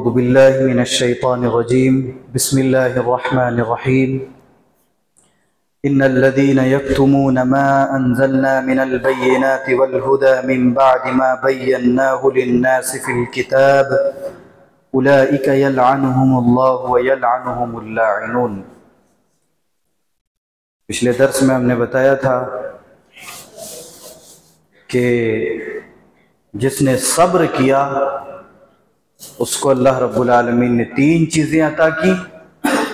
अऊज़ु बिल्लाहि मिनश्शैतानिर्रजीम बिस्मिल्लाहिर्रहमानिर्रहीम इन्नल्लज़ीना यक्तुमूना मा अंज़लना मिनल बय्यिनाति वल हुदा मिन बअदि मा बय्यन्नाहु लिन्नासि फिल किताब उलाइका यलअनुहुमुल्लाहु व यलअनुहुमुल लाइनून। पिछले दर्स में हमने बताया था कि जिसने सब्र किया उसको अल्लाह रब्बुल आलमीन ने तीन चीज़ें अता की,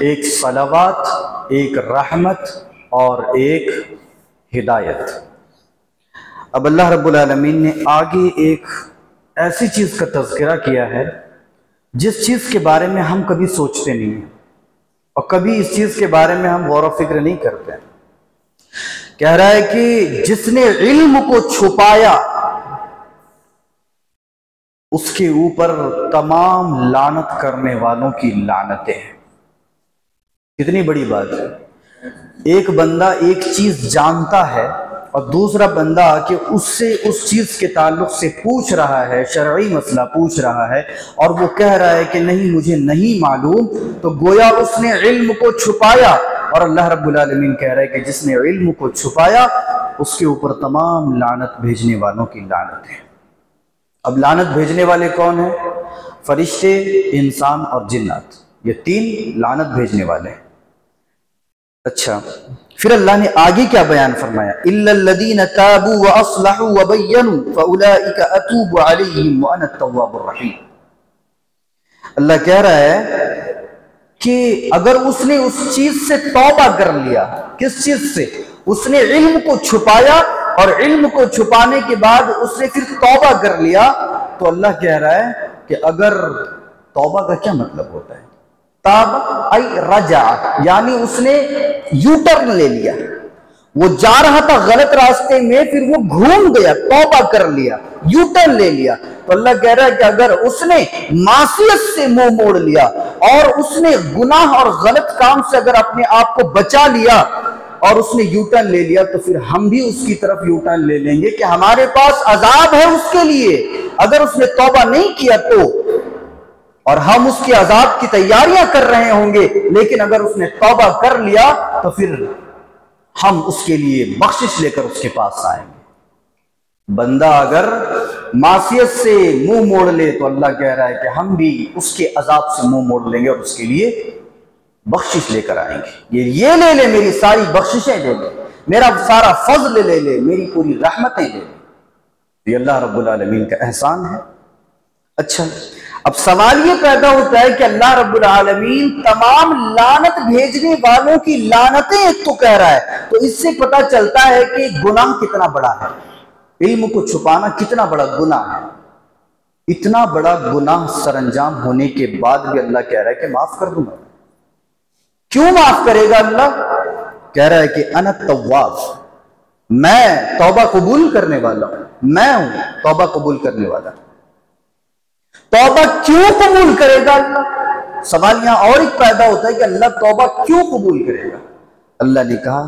एक सलावात, एक रहमत और एक हिदायत। अब अल्लाह रब्बुल आलमीन ने आगे एक ऐसी चीज़ का तज़किरा किया है जिस चीज़ के बारे में हम कभी सोचते नहीं हैं और कभी इस चीज़ के बारे में हम गौर व फिक्र नहीं करते। कह रहा है कि जिसने इल्म को छुपाया उसके ऊपर तमाम लानत करने वालों की लानतें हैं। कितनी बड़ी बात है। एक बंदा एक चीज जानता है और दूसरा बंदा आके उससे उस चीज के ताल्लुक से पूछ रहा है, शरई मसला पूछ रहा है और वो कह रहा है कि नहीं मुझे नहीं मालूम, तो गोया उसने इल्म को छुपाया। और अल्लाह रब्बुल आलमीन कह रहा है कि जिसने इल्म को छुपाया उसके ऊपर तमाम लानत भेजने वालों की लानत है। अब लानत भेजने वाले कौन है? फरिश्ते, इंसान और जिन्नात, ये तीन लानत भेजने वाले हैं। अच्छा, फिर अल्लाह ने आगे क्या बयान फरमाया? इल्लल्लज़ीना ताबू व अस्लहू व बय्यनू फउलाइका अतूबु अलैहिम व अना तव्वाबुर रहीम। अल्लाह कह रहा है कि अगर उसने उस चीज से तौबा कर लिया, किस चीज से? उसने इल्म को छुपाया और इल्म को छुपाने के बाद उसने फिर तौबा कर लिया, तो अल्लाह कह रहा है कि अगर तौबा का क्या मतलब होता है? ताब आई रजा, यानी उसने यू टर्न ले लिया। वो जा रहा था गलत रास्ते में, फिर वो घूम गया, तौबा कर लिया, यू टर्न ले लिया। तो अल्लाह कह रहा है कि अगर उसने मासियत से मुंह मोड़ लिया और उसने गुनाह और गलत काम से अगर अपने आप को बचा लिया और उसने यू टर्न ले लिया, तो फिर हम भी उसकी तरफ यू टर्न ले लेंगे कि हमारे पास अजाब है उसके लिए, अगर उसने तौबा नहीं किया तो, और हम उसके अजाब की तैयारियां कर रहे होंगे। लेकिन अगर उसने तौबा कर लिया तो फिर हम उसके लिए बख्शिश लेकर उसके पास आएंगे। बंदा अगर मासियत से मुंह मोड़ ले तो अल्लाह कह रहा है कि हम भी उसके अजाब से मुंह मोड़ लेंगे और उसके लिए बख्शिश लेकर आएंगे। ये ले ले, मेरी सारी बख्शिशें ले ले, मेरा सारा फजल ले ले, मेरी पूरी रहमतें ले ले। ये अल्लाह रब्बुल आलमीन का एहसान है। अच्छा, अब सवाल ये पैदा होता है कि अल्लाह रब्बुल आलमीन तमाम लानत भेजने वालों की लानतें एक तो कह रहा है, तो इससे पता चलता है कि गुनाह कितना बड़ा है, इल्म को छुपाना कितना बड़ा गुनाह है। इतना बड़ा गुनाह सरअंजाम होने के बाद भी अल्लाह कह रहा है कि माफ कर दूंगा। क्यों माफ करेगा अल्लाह? कह रहा है कि अना तव्वाब, मैं तौबा कबूल करने वाला हूं, मैं हूं तौबा कबूल करने वाला। तौबा क्यों कबूल करेगा अल्लाह? सवाल यहां और एक पैदा होता है कि अल्लाह तौबा क्यों कबूल करेगा? अल्लाह ने कहा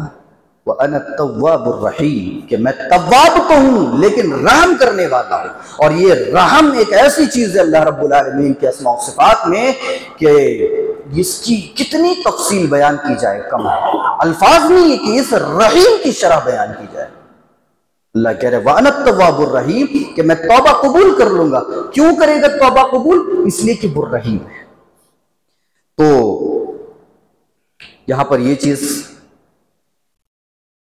व अना तव्वाबुर रहीम, कि मैं तव्वाब तो हूं लेकिन रहम करने वाला हूं। और ये रहम एक ऐसी चीज है अल्लाह रब्बुल आलमीन के अस्मा व सिफात में कि इसकी कितनी तफसील बयान की जाए कम है, अल्फाज नहीं है कि इस रहीम की शरह बयान की जाए। अल्लाह कह रहे व अना तव्वाबुर रहीम, कि मैं तौबा कबूल कर लूंगा। क्यों करेगा तौबा कबूल? इसलिए कि वो रहीम है। तो यहां पर ये चीज,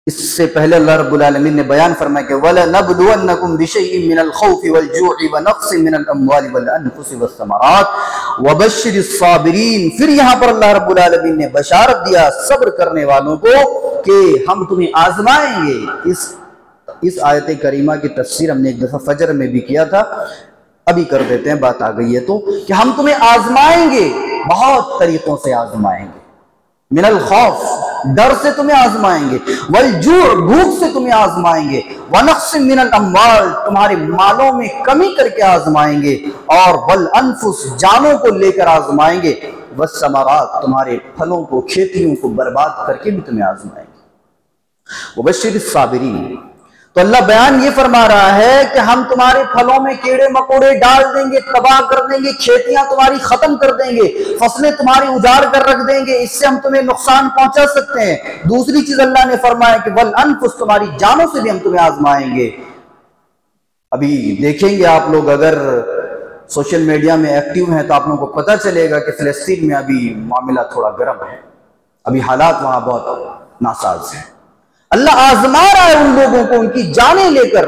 इससे पहले अल्लाह रब्बुल आलमीन ने बयान फरमाया कि वला नबलुवन्नकुम बिशैइन मिनल खौफि वल जू'i व नक़्सिन मिनल अम्वालि वल अनफुसि वस समारात व बश्शिरिस साबिरीन। फिर यहां पर अल्लाह रब्बुल आलमीन ने बशारत दिया सब्र करने वालों को कि हम तुम्हें आजमाएंगे। इस आयत करीमा की तफसीर हमने एक दफा फजर में भी किया था, अभी कर देते हैं, बात आ गई है तो, कि हम तुम्हें आजमाएंगे, बहुत तरीकों से आजमाएंगे। मिनल खौफ, डर से तुम्हें आजमाएंगे, वल जू', भूख से तुम्हें आजमाएंगे, व नक़्सिन मिनल अम्वाल, तुम्हारे मालों में कमी करके आजमाएंगे, और वल अनफुस, जानों को लेकर आजमाएंगे, वस समारात, तुम्हारे फलों को, खेतियों को बर्बाद करके भी तुम्हें आजमाएंगे। वबश्शिरिस साबिरीन, तो अल्लाह बयान ये फरमा रहा है कि हम तुम्हारे फलों में कीड़े मकोड़े डाल देंगे, तबाह कर देंगे, खेतियां तुम्हारी खत्म कर देंगे, फसलें तुम्हारी उजाड़ कर रख देंगे, इससे हम तुम्हें नुकसान पहुंचा सकते हैं। दूसरी चीज अल्लाह ने फरमाया कि वल अनफुस, तुम्हारी जानों से भी हम तुम्हें आजमाएंगे। अभी देखेंगे आप लोग अगर सोशल मीडिया में एक्टिव हैं तो आप लोगों को पता चलेगा कि फिलिस्तीन में अभी मामला थोड़ा गर्म है, अभी हालात वहां बहुत नासाज हैं। अल्लाह आजमा रहा है उन लोगों को उनकी जानें लेकर।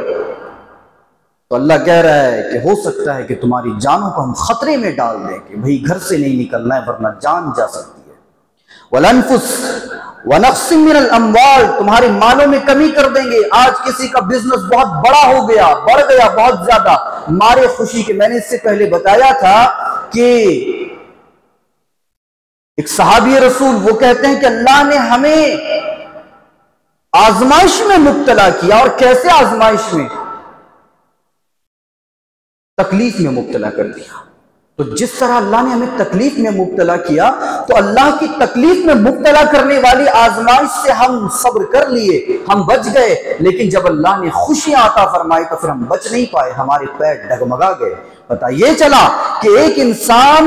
तो अल्लाह कह रहा है कि हो सकता है कि तुम्हारी जानों को हम खतरे में डाल दें कि भाई घर से नहीं निकलना है वरना जान जा सकती है। वलनफुस वनक्सिम मिनल अम्वाल, तुम्हारे मालों में कमी कर देंगे। आज किसी का बिजनेस बहुत बड़ा हो गया, बढ़ गया बहुत ज्यादा, मारे खुशी के। मैंने इससे पहले बताया था कि एक सहाबी रसूल वो कहते हैं कि अल्लाह ने हमें आजमाइश में मुब्तला किया। और कैसे आजमाइश में? तकलीफ में मुब्तला कर दिया। तो जिस तरह अल्लाह ने हमें तकलीफ में मुब्तला किया, तो अल्लाह की तकलीफ में मुब्तला करने वाली आजमाइश से हम सब्र कर लिए, हम बच गए। लेकिन जब अल्लाह ने खुशियां अता फरमाई तो फिर हम बच नहीं पाए, हमारे पैर डगमगा गए। पता ये चला कि एक इंसान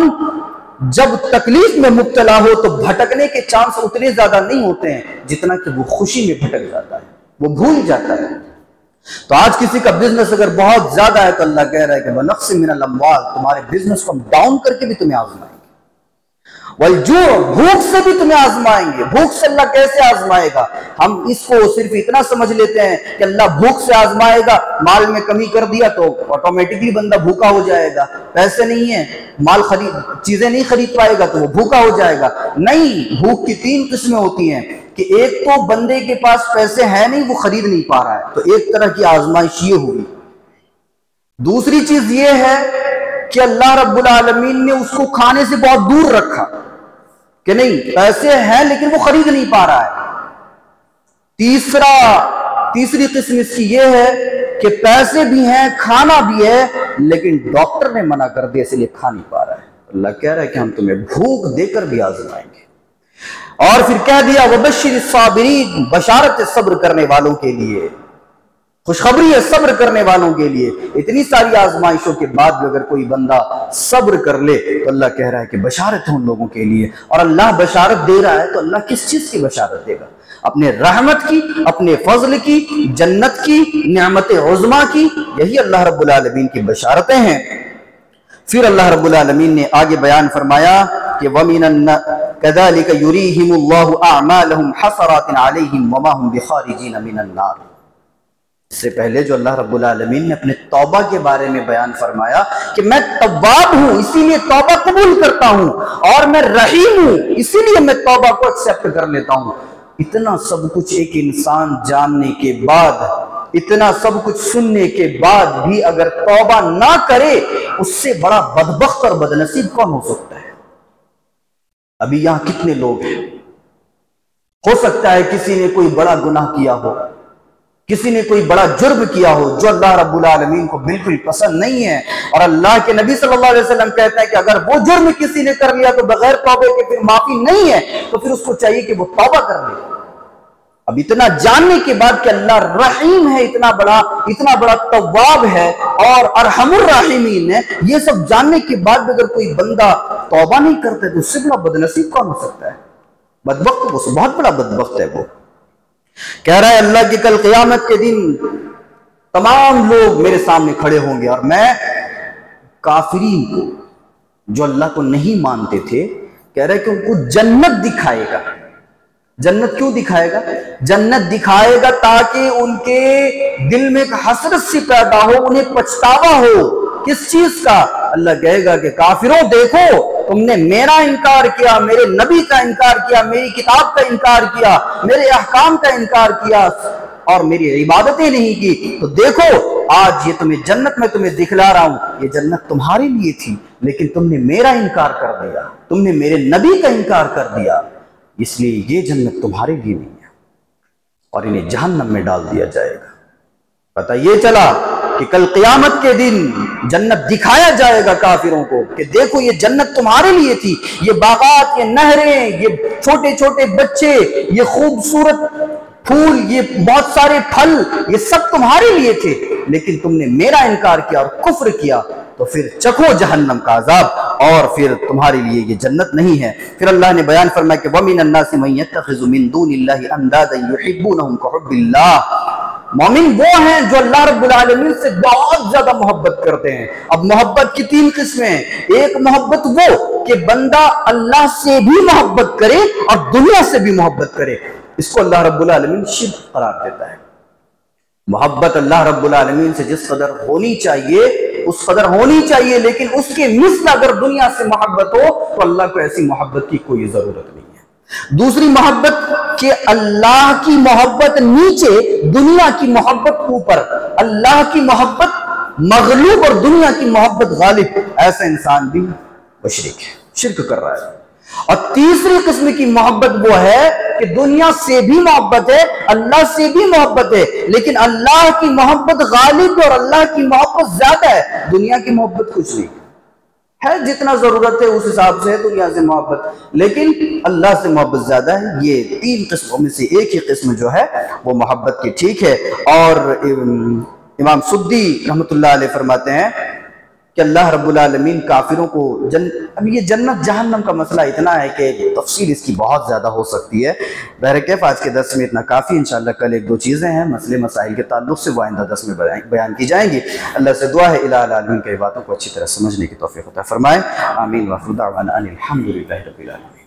जब तकलीफ में मुब्तला हो तो भटकने के चांस उतने ज्यादा नहीं होते हैं जितना कि वो खुशी में भटक जाता है, वो भूल जाता है। तो आज किसी का बिजनेस अगर बहुत ज्यादा है तो अल्लाह कह रहा है कि वनक्सिम मिनल अम्वाल, तुम्हारे बिजनेस को हम डाउन करके भी तुम्हें आजमाएंगे। वलजू, भूख से भी तुम्हें आजमाएंगे। भूख से अल्लाह कैसे आजमाएगा? हम इसको सिर्फ इतना समझ लेते हैं कि अल्लाह भूख से आजमाएगा, माल में कमी कर दिया तो ऑटोमेटिकली बंदा भूखा हो जाएगा। पैसे नहीं है, माल खरीद, चीजें नहीं खरीद पाएगा तो वो भूखा हो जाएगा। नहीं, भूख की 3 किस्में होती हैं कि एक तो बंदे के पास पैसे हैं नहीं, वो खरीद नहीं पा रहा है, तो एक तरह की आजमाइश ये हुई। दूसरी चीज ये है कि अल्लाह रब्बुल आलमीन ने उसको खाने से बहुत दूर रखा कि नहीं, पैसे हैं लेकिन वो खरीद नहीं पा रहा है। तीसरी किस्म इसकी ये है कि पैसे भी हैं, खाना भी है, लेकिन डॉक्टर ने मना कर दिया इसलिए खा नहीं पा रहा है। अल्लाह कह रहा है कि हम तुम्हें भूख देकर भी आजमाएंगे। और फिर कह दिया वबश्शिर साबिरीन, बशारत सब्र करने वालों के लिए, खुशखबरी है सब्र करने वालों के लिए। इतनी सारी आजमाइशों के बाद भी अगर कोई बंदा सब्र कर ले तो अल्लाह कह रहा है कि बशारत है उन लोगों के लिए। और अल्लाह बशारत दे रहा है तो अल्लाह किस चीज की बशारत देगा? अपने रहमत की, अपने फजल की, जन्नत की, नेमत उज़्मा की। यही अल्लाह रब्बुल आलमीन की बशारतें हैं। फिर अल्लाह रब्बुल आलमीन ने आगे बयान फरमाया कि वमिनन कज़ालिका युरीहिमुल्लाहु अअमालहुम हसरातिन अलैहिम वमा हुम बिखारिजीन मिनन नार। इससे पहले जो अल्लाह रब्बुल आलमीन ने अपने तौबा के बारे में बयान फरमाया कि मैं तव्वाब हूं इसीलिए तौबा कबूल करता हूं, और मैं रहीम हूं इसीलिए मैं तौबा को एक्सेप्ट कर लेता हूं। इतना सब कुछ एक इंसान जानने के बाद, इतना सब कुछ सुनने के बाद भी अगर तौबा ना करे, उससे बड़ा बदबख्त और बदनसीब कौन हो सकता है? अभी यहां कितने लोग हैं? हो सकता है किसी ने कोई बड़ा गुनाह किया हो, किसी ने कोई बड़ा जुर्म किया हो जो अल्लाह रब्बुल आलमीन को बिल्कुल पसंद नहीं है। और अल्लाह के नबी सल्लल्लाहु अलैहि वसल्लम कहते हैं कि अगर वो जुर्म किसी ने कर लिया तो बगैर तौबे के फिर माफी नहीं है, तो फिर उसको चाहिए कि वो तौबा कर ले। अब इतना जानने के बाद कि अल्लाह रहीम है, इतना बड़ा तव्वाब है और अरहमुर राहिमीन है, ये सब जानने के बाद अगर कोई बंदा तौबा नहीं करता तो उससे बड़ा बदनसीब कौन हो सकता है? बदबख्त, वो बहुत बड़ा बदबख्त है। वो कह रहा है अल्लाह की कल क़यामत के दिन तमाम लोग मेरे सामने खड़े होंगे और मैं काफिरीन को, जो अल्लाह को नहीं मानते थे, कह रहा है कि उनको जन्नत दिखाएगा। जन्नत क्यों दिखाएगा? जन्नत दिखाएगा ताकि उनके दिल में एक हसरत सी पैदा हो, उन्हें पछतावा हो। किस चीज का? अल्लाह कहेगा कि काफिरों देखो, तुमने मेरा इनकार किया, मेरे नबी का इनकार किया, मेरी किताब का इनकार किया, मेरे अहकाम का इनकार किया और मेरी इबादतें नहीं की, तो देखो आज ये तुम्हें जन्नत में तुम्हें दिखला रहा हूं, ये जन्नत तुम्हारे लिए थी, लेकिन तुमने मेरा इनकार कर दिया, तुमने मेरे नबी का इनकार कर दिया, इसलिए ये जन्नत तुम्हारे लिए नहीं है और इन्हें जहन्नम में डाल दिया जाएगा। पता ये चला कि कल क़यामत के दिन जन्नत दिखाया जाएगा काफिरों को कि देखो ये जन्नत तुम्हारे लिए थी, ये बागात, ये नहरें, ये छोटे छोटे बच्चे, ये खूबसूरत फूल, ये बहुत सारे फल, ये सब तुम्हारे लिए थे, लेकिन तुमने मेरा इनकार किया और कुफ्र किया, तो फिर चखो जहन्नम का अजाब, और फिर तुम्हारे लिए ये जन्नत नहीं है। फिर अल्लाह ने बयान फरमाया कि वमिनन नासि मन यत्तखिज़ु मिन दूनिल्लाहि अंदादन युहिब्बूनहुम कहुब्बिल्लाह। मोमिन वो हैं जो अल्लाह रब्बुल आलमीन से बहुत ज्यादा मोहब्बत करते हैं। अब मोहब्बत की 3 किस्में हैं। एक मोहब्बत वो कि बंदा अल्लाह से भी मोहब्बत करे और दुनिया से भी मोहब्बत करे, इसको अल्लाह रब्बुल आलमीन शिर्क करार देता है। मोहब्बत अल्लाह रब्बुल आलमीन से जिस कदर होनी चाहिए उस कदर होनी चाहिए, लेकिन उसके मिस्ल अगर दुनिया से मोहब्बत हो तो अल्लाह को ऐसी मोहब्बत की कोई जरूरत नहीं है। दूसरी मोहब्बत कि अल्लाह की मोहब्बत नीचे, दुनिया की मोहब्बत ऊपर, अल्लाह की मोहब्बत मगलूब और दुनिया की मोहब्बत गालिब, ऐसा इंसान भी मुशरिक है, शिर्क कर रहा है। और तीसरी किस्म की मोहब्बत वो है कि दुनिया से भी मोहब्बत है, अल्लाह से भी मोहब्बत है, लेकिन अल्लाह की मोहब्बत गालिब और अल्लाह की मोहब्बत ज्यादा है, दुनिया की मोहब्बत कुछ नहीं है, जितना जरूरत है उस हिसाब से है दुनिया से मोहब्बत, लेकिन अल्लाह से मोहब्बत ज्यादा है। ये 3 किस्मों में से एक ही किस्म जो है वो मोहब्बत की ठीक है। और इमाम सुद्दी रहमतुल्लाह अलैह फरमाते हैं कि अल्लाह रब्बुल आलमीन काफिरों को अब ये जन्नत जहन्नम का मसला इतना है कि तफसील इसकी बहुत ज़्यादा हो सकती है। बहरकैफ आज के दर्स में इतना काफ़ी। इंशाअल्लाह कल 1-2 चीज़ें हैं मसले मसाइल के ताल्लुक से, वो आइंदा दर्स में बयान की जाएंगी। अल्लाह से दुआ है इलाही आलमीन की बातों को अच्छी तरह समझने की तौफीक अता फरमाए। आमीन व अल्हम्दुलिल्लाहि रब्बिल आलमीन।